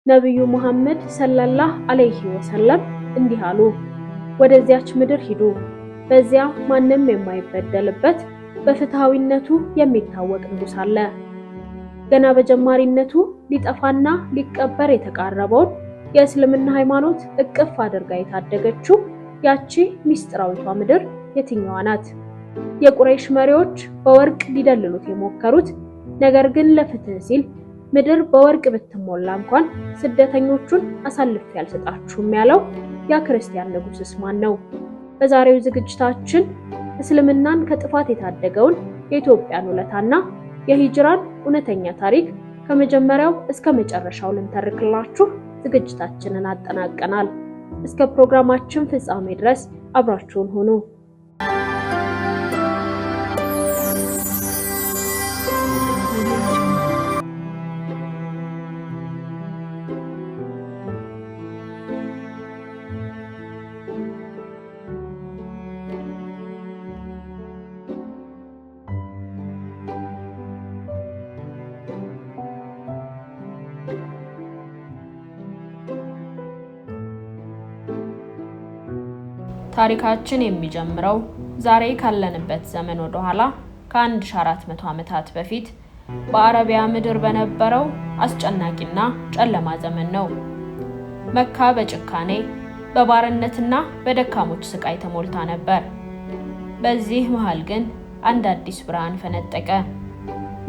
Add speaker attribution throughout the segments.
Speaker 1: ነብዩ መሐመድ ሰለላሁ ዐለይሂ ወሰለም እንዲህ አሉ። ወደዚያች ምድር ሂዱ፣ በዚያ ማንም የማይበደልበት በፍትሃዊነቱ የሚታወቅ ንጉስ አለ። ገና በጀማሪነቱ ሊጠፋና ሊቀበር የተቃረበውን የእስልምና ሃይማኖት እቅፍ አድርጋ የታደገችው ያቺ ሚስጥራዊቷ ምድር የትኛዋ ናት? የቁረይሽ መሪዎች በወርቅ ሊደልሉት የሞከሩት ነገር ግን ለፍትህ ሲል ምድር በወርቅ ብትሞላ እንኳን ስደተኞቹን አሳልፌ አልሰጣችሁም ያለው ያ ክርስቲያን ንጉስስ ማን ነው? በዛሬው ዝግጅታችን እስልምናን ከጥፋት የታደገውን የኢትዮጵያን ውለታና የሂጅራን እውነተኛ ታሪክ ከመጀመሪያው እስከ መጨረሻው ልንተርክላችሁ ዝግጅታችንን አጠናቀናል። እስከ ፕሮግራማችን ፍጻሜ ድረስ አብራችሁን ሁኑ።
Speaker 2: ታሪካችን የሚጀምረው ዛሬ ካለንበት ዘመን ወደ ኋላ ከ1400 ዓመታት በፊት በአረቢያ ምድር በነበረው አስጨናቂና ጨለማ ዘመን ነው። መካ በጭካኔ በባርነትና በደካሞች ስቃይ ተሞልታ ነበር። በዚህ መሃል ግን አንድ አዲስ ብርሃን ፈነጠቀ።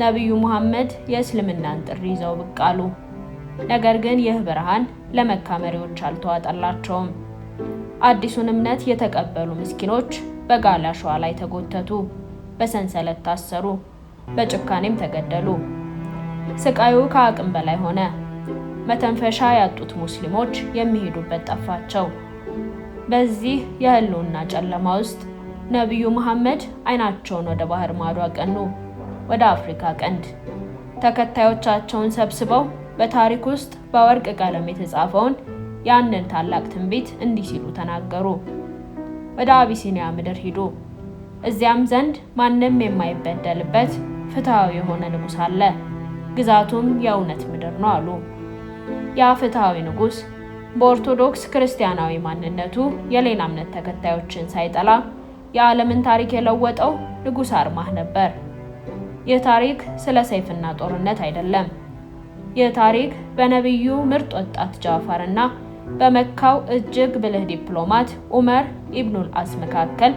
Speaker 2: ነብዩ መሐመድ የእስልምናን ጥሪ ይዘው ብቅ አሉ። ነገር ግን ይህ ብርሃን ለመካ መሪዎች አልተዋጠላቸውም። አዲሱን እምነት የተቀበሉ ምስኪኖች በጋለ አሸዋ ላይ ተጎተቱ፣ በሰንሰለት ታሰሩ፣ በጭካኔም ተገደሉ። ስቃዩ ከአቅም በላይ ሆነ። መተንፈሻ ያጡት ሙስሊሞች የሚሄዱበት ጠፋቸው። በዚህ የህልውና ጨለማ ውስጥ ነብዩ መሐመድ አይናቸውን ወደ ባህር ማዶ አቀኑ፣ ወደ አፍሪካ ቀንድ። ተከታዮቻቸውን ሰብስበው በታሪክ ውስጥ በወርቅ ቀለም የተጻፈውን ያንን ታላቅ ትንቢት እንዲህ ሲሉ ተናገሩ። ወደ አቢሲኒያ ምድር ሂዱ፣ እዚያም ዘንድ ማንም የማይበደልበት ፍትሃዊ የሆነ ንጉስ አለ፣ ግዛቱም የእውነት ምድር ነው አሉ። ያ ፍትሃዊ ንጉስ በኦርቶዶክስ ክርስቲያናዊ ማንነቱ የሌላ እምነት ተከታዮችን ሳይጠላ የዓለምን ታሪክ የለወጠው ንጉስ አርማህ ነበር። ይህ ታሪክ ስለ ሰይፍና ጦርነት አይደለም። ይህ ታሪክ በነብዩ ምርጥ ወጣት ጃዕፈርና በመካው እጅግ ብልህ ዲፕሎማት ዑመር ኢብኑል አስ መካከል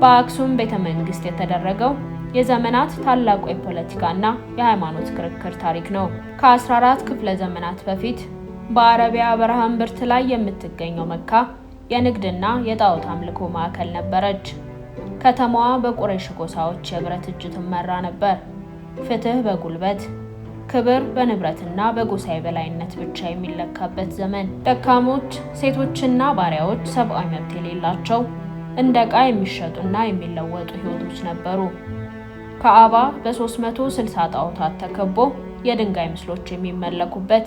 Speaker 2: በአክሱም ቤተመንግስት የተደረገው የዘመናት ታላቁ የፖለቲካና የሃይማኖት ክርክር ታሪክ ነው። ከ14 ክፍለ ዘመናት በፊት በአረቢያ በረሃ እምብርት ላይ የምትገኘው መካ የንግድና የጣዖት አምልኮ ማዕከል ነበረች። ከተማዋ በቁረይሽ ጎሳዎች የብረት እጅ ትመራ ነበር። ፍትህ በጉልበት፣ ክብር በንብረትና በጎሳ የበላይነት ብቻ የሚለካበት ዘመን። ደካሞች፣ ሴቶችና ባሪያዎች ሰብአዊ መብት የሌላቸው እንደ ዕቃ የሚሸጡና የሚለወጡ ህይወቶች ነበሩ። ካዕባ በ360 ጣዖታት ተከቦ የድንጋይ ምስሎች የሚመለኩበት፣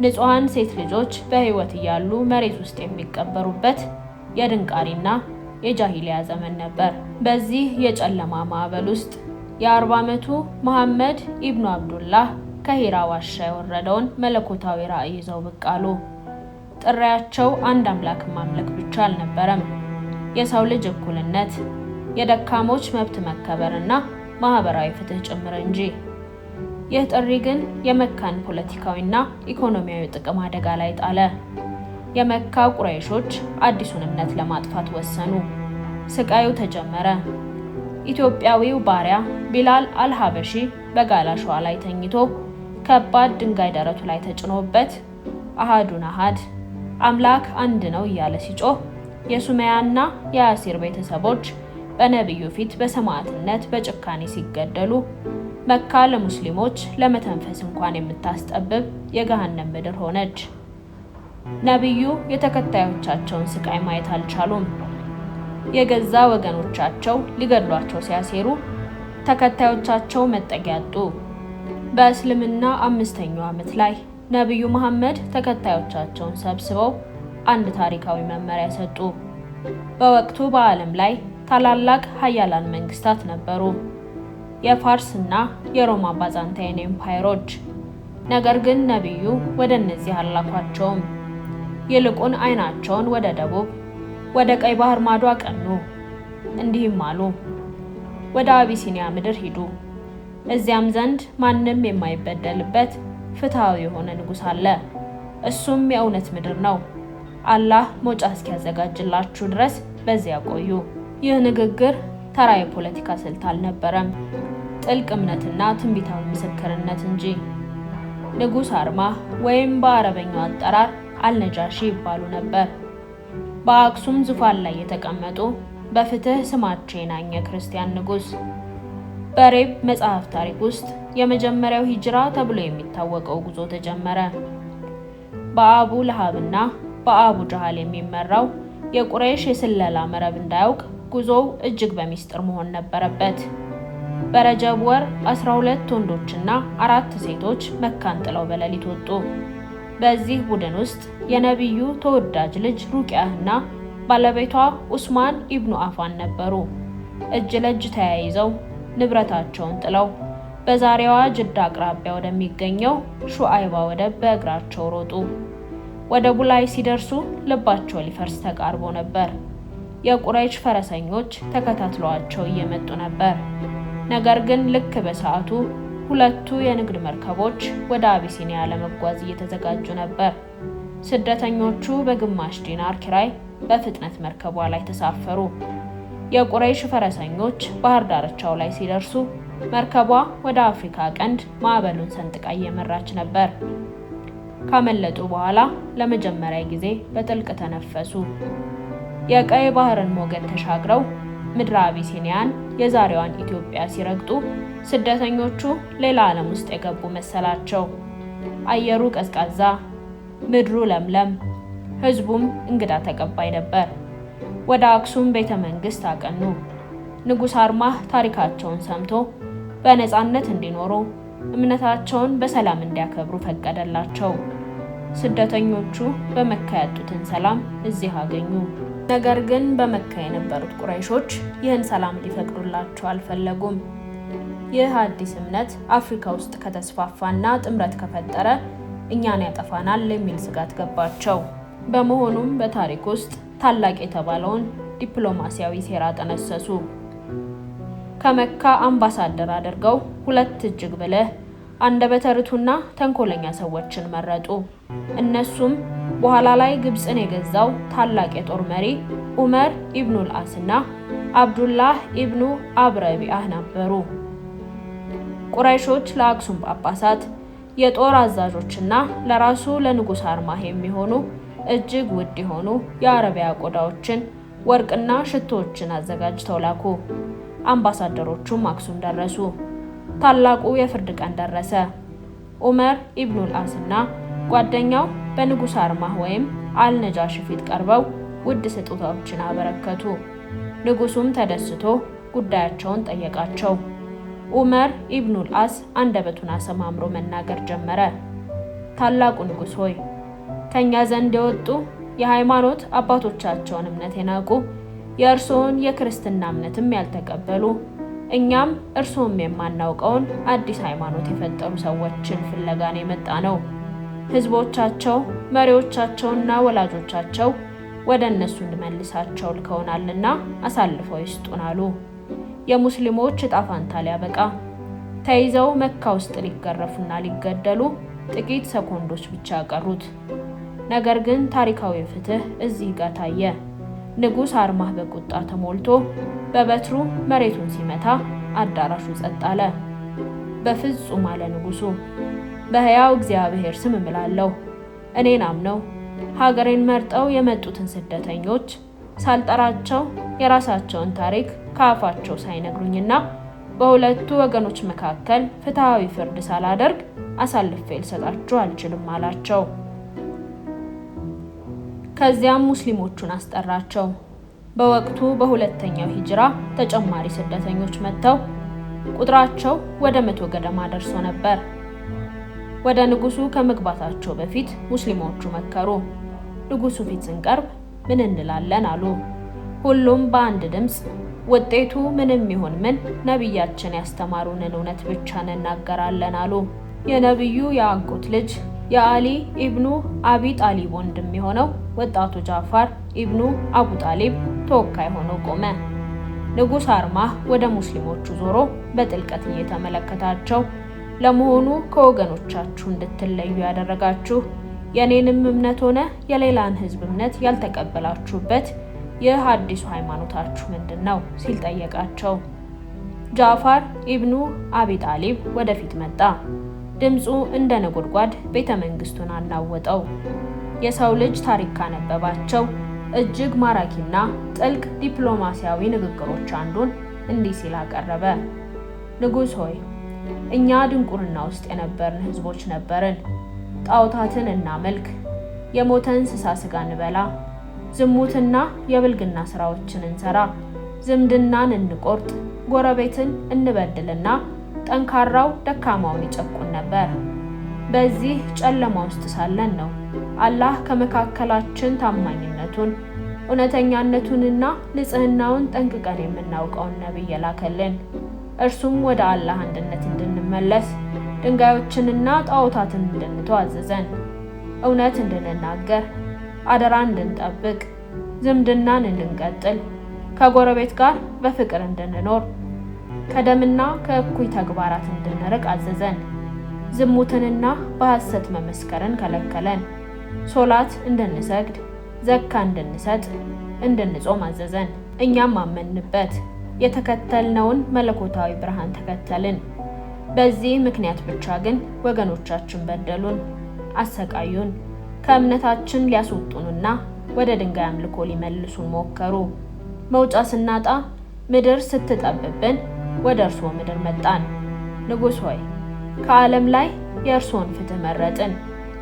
Speaker 2: ንጹሃን ሴት ልጆች በህይወት እያሉ መሬት ውስጥ የሚቀበሩበት የድንቃሪና የጃሂሊያ ዘመን ነበር። በዚህ የጨለማ ማዕበል ውስጥ የ40 ዓመቱ መሐመድ ኢብኑ አብዱላህ ከሂራ ዋሻ የወረደውን መለኮታዊ ራዕይ ይዘው ብቅ አሉ። ጥሪያቸው አንድ አምላክ ማምለክ ብቻ አልነበረም፣ የሰው ልጅ እኩልነት፣ የደካሞች መብት መከበርና ማህበራዊ ፍትህ ጭምር እንጂ። ይህ ጥሪ ግን የመካን ፖለቲካዊና ኢኮኖሚያዊ ጥቅም አደጋ ላይ ጣለ። የመካ ቁረይሾች አዲሱን እምነት ለማጥፋት ወሰኑ። ስቃዩ ተጀመረ። ኢትዮጵያዊው ባሪያ ቢላል አልሐበሺ በጋለ አሸዋ ላይ ተኝቶ ከባድ ድንጋይ ደረቱ ላይ ተጭኖበት አሃዱን አሃድ አምላክ አንድ ነው እያለ ሲጮህ፣ የሱመያና የያሲር ቤተሰቦች በነብዩ ፊት በሰማዕትነት በጭካኔ ሲገደሉ፣ መካ ለሙስሊሞች ለመተንፈስ እንኳን የምታስጠብብ የገሃነም ምድር ሆነች። ነብዩ የተከታዮቻቸውን ስቃይ ማየት አልቻሉም። የገዛ ወገኖቻቸው ሊገድሏቸው ሲያሴሩ ተከታዮቻቸው መጠጊያ አጡ። በእስልምና 5ኛው ዓመት ላይ ነብዩ መሐመድ ተከታዮቻቸውን ሰብስበው አንድ ታሪካዊ መመሪያ ሰጡ። በወቅቱ በዓለም ላይ ታላላቅ ሀያላን መንግስታት ነበሩ። የፋርስና የሮማ ባዛንታይን ኤምፓየሮች። ነገር ግን ነቢዩ ወደ እነዚህ አላኳቸውም። ይልቁን ዓይናቸውን ወደ ደቡብ ወደ ቀይ ባህር ማዶ አቀኑ። እንዲህም አሉ፣ ወደ አቢሲኒያ ምድር ሂዱ። እዚያም ዘንድ ማንም የማይበደልበት ፍትሃዊ የሆነ ንጉሥ አለ። እሱም የእውነት ምድር ነው። አላህ መውጫ እስኪያዘጋጅላችሁ ድረስ በዚያ ቆዩ። ይህ ንግግር ተራ የፖለቲካ ስልት አልነበረም፣ ጥልቅ እምነትና ትንቢታዊ ምስክርነት እንጂ። ንጉሥ አርማህ ወይም በአረበኛው አጠራር አልነጃሺ ይባሉ ነበር። በአክሱም ዙፋን ላይ የተቀመጡ በፍትህ ስማቸው የናኘ ክርስቲያን ንጉሥ። በሬብ መጽሐፍ ታሪክ ውስጥ የመጀመሪያው ሂጅራ ተብሎ የሚታወቀው ጉዞ ተጀመረ። በአቡ ለሃብና በአቡ ጀሃል የሚመራው የቁረይሽ የስለላ መረብ እንዳያውቅ ጉዞው እጅግ በሚስጥር መሆን ነበረበት። በረጀብ ወር 12 ወንዶችና 4 ሴቶች መካን ጥለው በሌሊት ወጡ። በዚህ ቡድን ውስጥ የነቢዩ ተወዳጅ ልጅ ሩቅያህና ባለቤቷ ኡስማን ኢብኑ አፋን ነበሩ። እጅ ለእጅ ተያይዘው ንብረታቸውን ጥለው በዛሬዋ ጅዳ አቅራቢያ ወደሚገኘው ሹአይባ ወደብ በእግራቸው ሮጡ። ወደቡ ላይ ሲደርሱ ልባቸው ሊፈርስ ተቃርቦ ነበር። የቁረይሽ ፈረሰኞች ተከታትለዋቸው እየመጡ ነበር። ነገር ግን ልክ በሰዓቱ ሁለቱ የንግድ መርከቦች ወደ አቢሲኒያ ለመጓዝ እየተዘጋጁ ነበር። ስደተኞቹ በግማሽ ዲናር ኪራይ በፍጥነት መርከቧ ላይ ተሳፈሩ። የቁረይሽ ፈረሰኞች ባህር ዳርቻው ላይ ሲደርሱ መርከቧ ወደ አፍሪካ ቀንድ ማዕበሉን ሰንጥቃ እየመራች ነበር። ካመለጡ በኋላ ለመጀመሪያ ጊዜ በጥልቅ ተነፈሱ። የቀይ ባህርን ሞገድ ተሻግረው ምድረ አቢሲኒያን የዛሬዋን ኢትዮጵያ ሲረግጡ ስደተኞቹ ሌላ ዓለም ውስጥ የገቡ መሰላቸው። አየሩ ቀዝቃዛ፣ ምድሩ ለምለም፣ ህዝቡም እንግዳ ተቀባይ ነበር። ወደ አክሱም ቤተ መንግስት አቀኑ። ንጉሥ አርማህ ታሪካቸውን ሰምቶ በነፃነት እንዲኖሩ እምነታቸውን በሰላም እንዲያከብሩ ፈቀደላቸው። ስደተኞቹ በመካ ያጡትን ሰላም እዚህ አገኙ። ነገር ግን በመካ የነበሩት ቁረይሾች ይህን ሰላም ሊፈቅዱላቸው አልፈለጉም። ይህ አዲስ እምነት አፍሪካ ውስጥ ከተስፋፋና ጥምረት ከፈጠረ እኛን ያጠፋናል የሚል ስጋት ገባቸው። በመሆኑም በታሪክ ውስጥ ታላቅ የተባለውን ዲፕሎማሲያዊ ሴራ ጠነሰሱ። ከመካ አምባሳደር አድርገው ሁለት እጅግ ብልህ አንደበተ ርቱዕና ተንኮለኛ ሰዎችን መረጡ። እነሱም በኋላ ላይ ግብፅን የገዛው ታላቅ የጦር መሪ ዑመር ኢብኑል አስና አብዱላህ ኢብኑ አብረቢአህ ነበሩ። ቁረይሾች ለአክሱም ጳጳሳት፣ የጦር አዛዦችና ለራሱ ለንጉሥ አርማህ የሚሆኑ እጅግ ውድ የሆኑ የአረቢያ ቆዳዎችን፣ ወርቅና ሽቶዎችን አዘጋጅተው ላኩ። አምባሳደሮቹም አክሱም ደረሱ። ታላቁ የፍርድ ቀን ደረሰ። ዑመር ኢብኑል አስና ጓደኛው በንጉሥ አርማህ ወይም አልነጃሺ ፊት ቀርበው ውድ ስጦታዎችን አበረከቱ። ንጉሱም ተደስቶ ጉዳያቸውን ጠየቃቸው። ዑመር ኢብኑል አስ አንደበቱን አሰማምሮ መናገር ጀመረ። ታላቁ ንጉሥ ሆይ፣ ከኛ ዘንድ የወጡ የሃይማኖት አባቶቻቸውን እምነት የናቁ የእርሶን የክርስትና እምነትም ያልተቀበሉ እኛም እርሶም የማናውቀውን አዲስ ሃይማኖት የፈጠሩ ሰዎችን ፍለጋን የመጣ ነው። ህዝቦቻቸው፣ መሪዎቻቸውና ወላጆቻቸው ወደ እነሱ እንድመልሳቸው ልከውናልና አሳልፈው ይስጡን አሉ። የሙስሊሞች ዕጣ ፈንታ ሊያበቃ ተይዘው መካ ውስጥ ሊገረፉና ሊገደሉ ጥቂት ሰኮንዶች ብቻ ቀሩት። ነገር ግን ታሪካዊ ፍትህ እዚህ ጋር ታየ። ንጉሥ አርማህ በቁጣ ተሞልቶ በበትሩ መሬቱን ሲመታ አዳራሹ ጸጥ አለ። በፍጹም አለ ንጉሱ፣ በሕያው እግዚአብሔር ስም እምላለሁ እኔን አምነው ሀገሬን መርጠው የመጡትን ስደተኞች ሳልጠራቸው የራሳቸውን ታሪክ ከአፋቸው ሳይነግሩኝና በሁለቱ ወገኖች መካከል ፍትሃዊ ፍርድ ሳላደርግ አሳልፌ ልሰጣችሁ አልችልም አላቸው። ከዚያም ሙስሊሞቹን አስጠራቸው። በወቅቱ በሁለተኛው ሂጅራ ተጨማሪ ስደተኞች መጥተው ቁጥራቸው ወደ 100 ገደማ ደርሶ ነበር። ወደ ንጉሱ ከመግባታቸው በፊት ሙስሊሞቹ መከሩ። ንጉሱ ፊት ስንቀርብ ምን እንላለን አሉ። ሁሉም በአንድ ድምፅ ውጤቱ ምንም ይሁን ምን ነቢያችን ያስተማሩንን እውነት ብቻ እንናገራለን አሉ። የነብዩ የአጎት ልጅ የአሊ ኢብኑ አቢ ጣሊብ ወንድም የሆነው ወጣቱ ጃዕፈር ኢብኑ አቡ ጣሊብ ተወካይ ሆኖ ቆመ። ንጉስ አርማህ ወደ ሙስሊሞቹ ዞሮ በጥልቀት እየተመለከታቸው ለመሆኑ ከወገኖቻችሁ እንድትለዩ ያደረጋችሁ የኔንም እምነት ሆነ የሌላን ህዝብ እምነት ያልተቀበላችሁበት ይህ አዲሱ ሃይማኖታችሁ ምንድነው? ሲል ጠየቃቸው። ጃዕፈር ኢብኑ አቢ ጣሊብ ወደፊት መጣ። ድምፁ እንደ ነጎድጓድ ቤተ መንግስቱን አናወጠው። የሰው ልጅ ታሪክ ካነበባቸው እጅግ ማራኪና ጥልቅ ዲፕሎማሲያዊ ንግግሮች አንዱን እንዲህ ሲል አቀረበ። ንጉስ ሆይ፣ እኛ ድንቁርና ውስጥ የነበርን ህዝቦች ነበርን። ጣዖታትን እናመልክ፣ የሞተ እንስሳ ስጋ እንበላ፣ ዝሙትና የብልግና ስራዎችን እንሰራ፣ ዝምድናን እንቆርጥ፣ ጎረቤትን እንበድልና ጠንካራው ደካማውን ይጨቁን ነበር። በዚህ ጨለማ ውስጥ ሳለን ነው አላህ ከመካከላችን ታማኝነቱን፣ እውነተኛነቱንና ንጽህናውን ጠንቅቀን የምናውቀውን ነብይ የላከልን። እርሱም ወደ አላህ አንድነት እንድንመለስ፣ ድንጋዮችንና ጣዖታትን እንድንተው አዘዘን። እውነት እንድንናገር፣ አደራ እንድንጠብቅ፣ ዝምድናን እንድንቀጥል፣ ከጎረቤት ጋር በፍቅር እንድንኖር፣ ከደምና ከእኩይ ተግባራት እንድንርቅ አዘዘን። ዝሙትንና በሐሰት መመስከርን ከለከለን። ሶላት እንድንሰግድ፣ ዘካ እንድንሰጥ፣ እንድንጾም አዘዘን። እኛም አመንበት፣ የተከተልነውን መለኮታዊ ብርሃን ተከተልን። በዚህ ምክንያት ብቻ ግን ወገኖቻችን በደሉን፣ አሰቃዩን፣ ከእምነታችን ሊያስወጡንና ወደ ድንጋይ አምልኮ ሊመልሱን ሞከሩ። መውጫ ስናጣ፣ ምድር ስትጠብብን ወደ እርስዎ ምድር መጣን። ንጉስ ሆይ፣ ከዓለም ላይ የእርስዎን ፍትህ መረጥን፣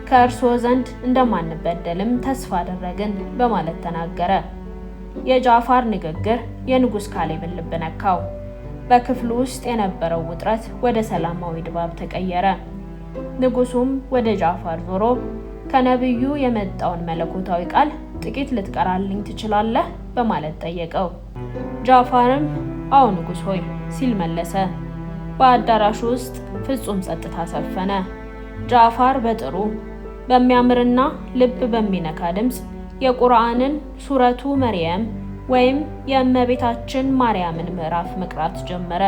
Speaker 2: ከእርስዎ ዘንድ እንደማንበደልም ተስፋ አደረግን በማለት ተናገረ። የጃዕፈር ንግግር የንጉስ ካሌብን ልብ ነካው። በክፍሉ ውስጥ የነበረው ውጥረት ወደ ሰላማዊ ድባብ ተቀየረ። ንጉሱም ወደ ጃዕፈር ዞሮ ከነብዩ የመጣውን መለኮታዊ ቃል ጥቂት ልትቀራልኝ ትችላለህ? በማለት ጠየቀው። ጃዕፈርም አዎ ንጉስ ሆይ ሲል መለሰ። በአዳራሹ ውስጥ ፍጹም ጸጥታ ሰፈነ። ጃዕፈር በጥሩ በሚያምርና ልብ በሚነካ ድምፅ የቁርአንን ሱረቱ መርየም ወይም የእመቤታችን ማርያምን ምዕራፍ መቅራት ጀመረ።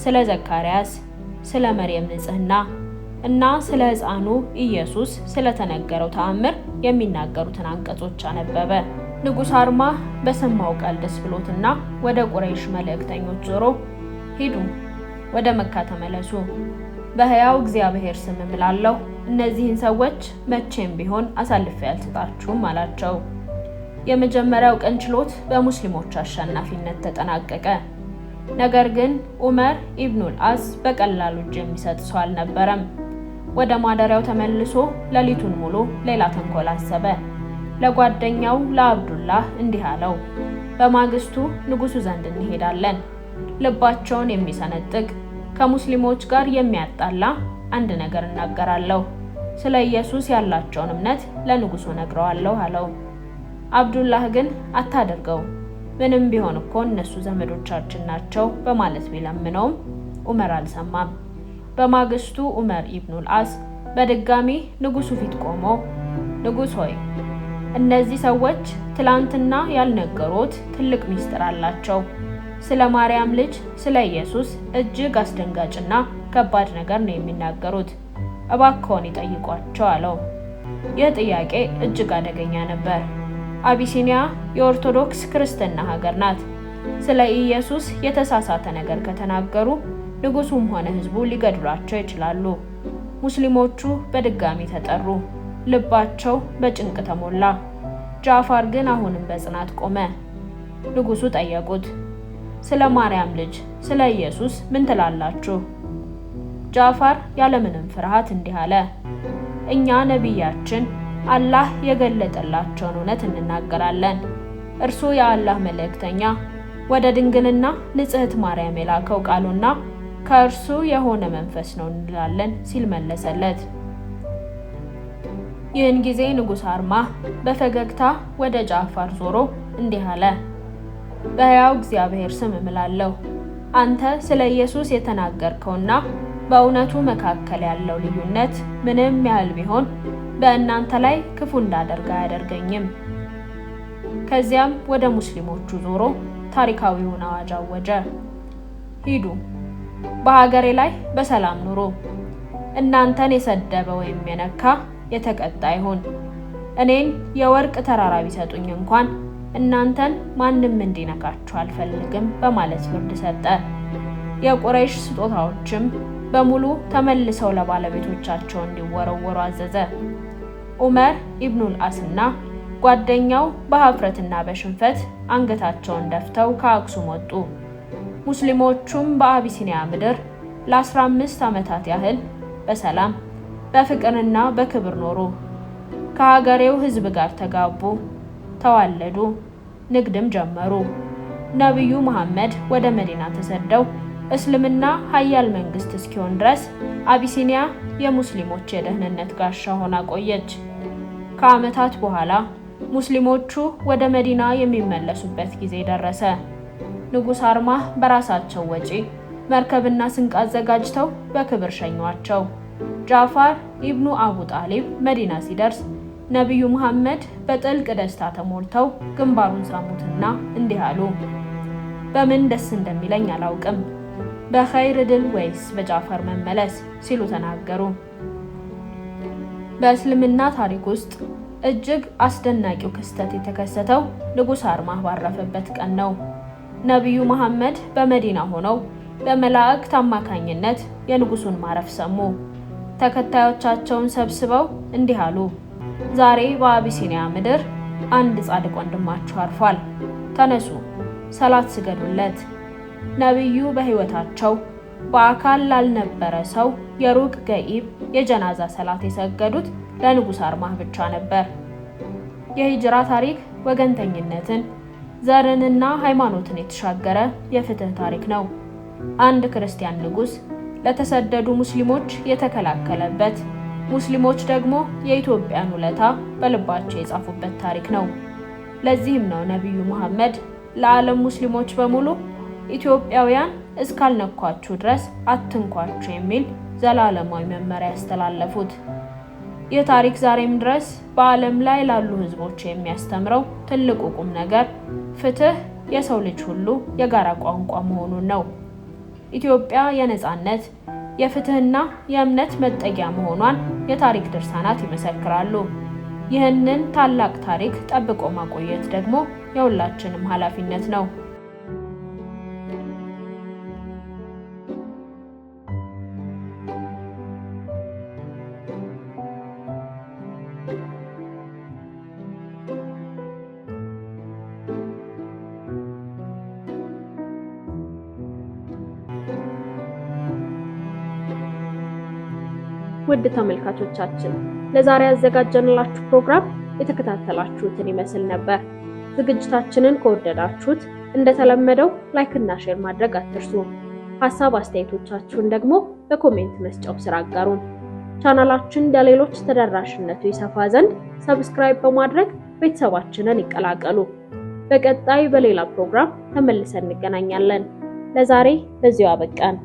Speaker 2: ስለ ዘካርያስ፣ ስለ መርየም ንጽህና እና ስለ ሕፃኑ ኢየሱስ ስለተነገረው ተአምር የሚናገሩትን አንቀጾች አነበበ። ንጉስ አርማህ በሰማው ቃል ደስ ብሎትና ወደ ቁረይሽ መልእክተኞች ዞሮ ሂዱ፣ ወደ መካ ተመለሱ፣ በሕያው እግዚአብሔር ስም እምላለሁ እነዚህን ሰዎች መቼም ቢሆን አሳልፌ አልሰጣችሁም አላቸው። የመጀመሪያው ቀን ችሎት በሙስሊሞች አሸናፊነት ተጠናቀቀ። ነገር ግን ዑመር ኢብኑል አስ በቀላሉ እጅ የሚሰጥ ሰው አልነበረም። ወደ ማደሪያው ተመልሶ ሌሊቱን ሙሉ ሌላ ተንኮል አሰበ። ለጓደኛው ለአብዱላህ እንዲህ አለው፣ በማግስቱ ንጉሱ ዘንድ እንሄዳለን። ልባቸውን የሚሰነጥቅ ከሙስሊሞች ጋር የሚያጣላ አንድ ነገር እናገራለሁ። ስለ ኢየሱስ ያላቸውን እምነት ለንጉሱ ነግረዋለሁ አለው። አብዱላህ ግን አታደርገው፣ ምንም ቢሆን እኮ እነሱ ዘመዶቻችን ናቸው በማለት ቢለምነውም ዑመር አልሰማም። በማግስቱ ዑመር ኢብኑል አስ በድጋሚ ንጉሱ ፊት ቆሞ ንጉስ ሆይ፣ እነዚህ ሰዎች ትላንትና ያልነገሩት ትልቅ ሚስጥር አላቸው። ስለ ማርያም ልጅ ስለ ኢየሱስ እጅግ አስደንጋጭና ከባድ ነገር ነው የሚናገሩት። እባክዎን ይጠይቋቸው አለው። ይህ ጥያቄ እጅግ አደገኛ ነበር። አቢሲኒያ የኦርቶዶክስ ክርስትና ሀገር ናት። ስለ ኢየሱስ የተሳሳተ ነገር ከተናገሩ ንጉሱም ሆነ ህዝቡ ሊገድሏቸው ይችላሉ። ሙስሊሞቹ በድጋሚ ተጠሩ። ልባቸው በጭንቅ ተሞላ። ጃዕፈር ግን አሁንም በጽናት ቆመ። ንጉሱ ጠየቁት፣ ስለ ማርያም ልጅ ስለ ኢየሱስ ምን ትላላችሁ? ጃዕፈር ያለምንም ፍርሃት እንዲህ አለ፣ እኛ ነቢያችን አላህ የገለጠላቸውን እውነት እንናገራለን። እርሱ የአላህ መልእክተኛ ወደ ድንግልና ንጽሕት ማርያም የላከው ቃሉና ከእርሱ የሆነ መንፈስ ነው እንላለን ሲል መለሰለት። ይህን ጊዜ ንጉስ አርማህ በፈገግታ ወደ ጃዕፈር ዞሮ እንዲህ አለ፣ በሕያው እግዚአብሔር ስም እምላለሁ አንተ ስለ ኢየሱስ የተናገርከውና በእውነቱ መካከል ያለው ልዩነት ምንም ያህል ቢሆን በእናንተ ላይ ክፉ እንዳደርግ አያደርገኝም። ከዚያም ወደ ሙስሊሞቹ ዞሮ ታሪካዊውን አዋጅ አወጀ። ሂዱ፣ በሀገሬ ላይ በሰላም ኑሩ። እናንተን የሰደበ ወይም የነካ የተቀጣ ይሁን። እኔን የወርቅ ተራራ ቢሰጡኝ እንኳን እናንተን ማንም እንዲነካችሁ አልፈልግም በማለት ፍርድ ሰጠ። የቁረይሽ ስጦታዎችም በሙሉ ተመልሰው ለባለቤቶቻቸው እንዲወረወሩ አዘዘ። ዑመር ኢብኑል አስና ጓደኛው በሀፍረትና በሽንፈት አንገታቸውን ደፍተው ከአክሱም ወጡ። ሙስሊሞቹም በአቢሲኒያ ምድር ለ15 ዓመታት ያህል በሰላም በፍቅርና በክብር ኖሩ። ከሀገሬው ሕዝብ ጋር ተጋቡ፣ ተዋለዱ፣ ንግድም ጀመሩ። ነቢዩ መሐመድ ወደ መዲና ተሰደው እስልምና ኃያል መንግስት እስኪሆን ድረስ አቢሲኒያ የሙስሊሞች የደህንነት ጋሻ ሆና ቆየች። ከዓመታት በኋላ ሙስሊሞቹ ወደ መዲና የሚመለሱበት ጊዜ ደረሰ። ንጉስ አርማህ በራሳቸው ወጪ መርከብና ስንቅ አዘጋጅተው በክብር ሸኟቸው። ጃፋር ኢብኑ አቡ ጣሊብ መዲና ሲደርስ ነቢዩ መሐመድ በጥልቅ ደስታ ተሞልተው ግንባሩን ሳሙትና እንዲህ አሉ። በምን ደስ እንደሚለኝ አላውቅም፣ በኸይር ድል ወይስ በጃፈር መመለስ ሲሉ ተናገሩ። በእስልምና ታሪክ ውስጥ እጅግ አስደናቂው ክስተት የተከሰተው ንጉስ አርማህ ባረፈበት ቀን ነው። ነቢዩ መሐመድ በመዲና ሆነው በመላእክት አማካኝነት የንጉሱን ማረፍ ሰሙ። ተከታዮቻቸውን ሰብስበው እንዲህ አሉ። ዛሬ በአቢሲኒያ ምድር አንድ ጻድቅ ወንድማችሁ አርፏል። ተነሱ፣ ሰላት ስገዱለት። ነቢዩ በህይወታቸው በአካል ላልነበረ ሰው የሩቅ ገኢብ የጀናዛ ሰላት የሰገዱት ለንጉስ አርማህ ብቻ ነበር። የሂጅራ ታሪክ ወገንተኝነትን፣ ዘርንና ሃይማኖትን የተሻገረ የፍትህ ታሪክ ነው። አንድ ክርስቲያን ንጉስ ለተሰደዱ ሙስሊሞች የተከላከለበት፣ ሙስሊሞች ደግሞ የኢትዮጵያን ውለታ በልባቸው የጻፉበት ታሪክ ነው። ለዚህም ነው ነቢዩ መሐመድ ለዓለም ሙስሊሞች በሙሉ ኢትዮጵያውያን እስካልነኳችሁ ድረስ አትንኳችሁ የሚል ዘላለማዊ መመሪያ ያስተላለፉት። ይህ ታሪክ ዛሬም ድረስ በዓለም ላይ ላሉ ህዝቦች የሚያስተምረው ትልቁ ቁም ነገር ፍትህ የሰው ልጅ ሁሉ የጋራ ቋንቋ መሆኑን ነው። ኢትዮጵያ የነጻነት፣ የፍትህና የእምነት መጠጊያ መሆኗን የታሪክ ድርሳናት ይመሰክራሉ። ይህንን ታላቅ ታሪክ ጠብቆ ማቆየት ደግሞ የሁላችንም ኃላፊነት ነው።
Speaker 1: ውድ ተመልካቾቻችን ለዛሬ ያዘጋጀንላችሁ ፕሮግራም የተከታተላችሁትን ይመስል ነበር። ዝግጅታችንን ከወደዳችሁት እንደተለመደው ላይክ እና ሼር ማድረግ አትርሱ። ሐሳብ አስተያየቶቻችሁን ደግሞ በኮሜንት መስጫው ስር አጋሩን። ቻናላችን ለሌሎች ተደራሽነቱ ይሰፋ ዘንድ ሰብስክራይብ በማድረግ ቤተሰባችንን ይቀላቀሉ። በቀጣይ በሌላ ፕሮግራም ተመልሰን እንገናኛለን። ለዛሬ በዚሁ አበቃን።